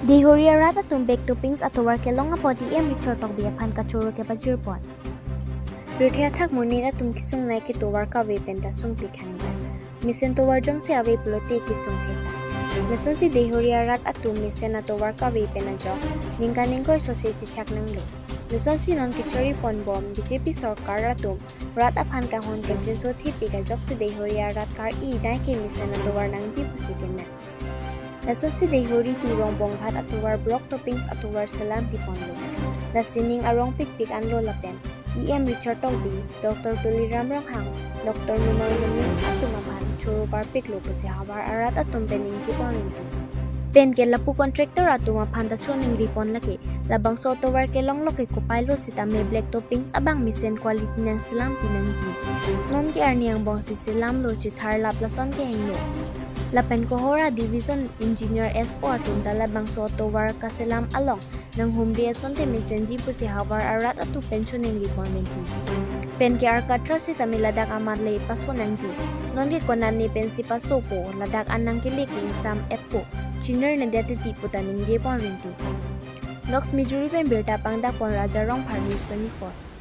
Deihori arat atum bek toppings atowar kelong apodi Richard tok biya pan kachoro ke pajirpon. Rithya thak munin atum kisung nai ke towar ka we penta sung pikhanja. Misen towar jong se ave plote kisung theta. Leson si Deihori arat atum misen atowar ka we pena jok ningka ningkoi sose chichak nanglo. Leson si non kichori pon bom BJP sarkar atum rat aphan ka hon kenjin so thi pika jok si Deihori arat kar I dai ke misen atowar nangji pusikin. Leson si Deihori tu Rongbongghat Tovar block toppings atowar selam piponlo. Lasining arong pik anlo lapen. Richard Togbi, Dr. Billy Ramranghang, Dr. Numar Munin Atumapan, Choro Parpik Lopese Havar Arat Atum Pening Jiponinti. Pen ke lapu contractor Atumapan da choning ripon laki, labang so towar ke long loke kopai lo sita may black toppings abang misen quality ng selam pinangji. Non ke arni ang bong si selam lo chithar laplason ke henglo. Lapen Kohora Division Engineer SO Atum dalabang so towar ka selam along nang humri asonte mesenji po si Havar arat atu pensioning requirementi. Pen ke arkatra si tamiladak amat lay paso nangji. Non ke konan ni pensi paso po ladak anang kiliking sam et po. Chiner na dati tipo taning jepon rintu. Nox Mijuri pen berta pangdak pon Raja Rong Par News 24.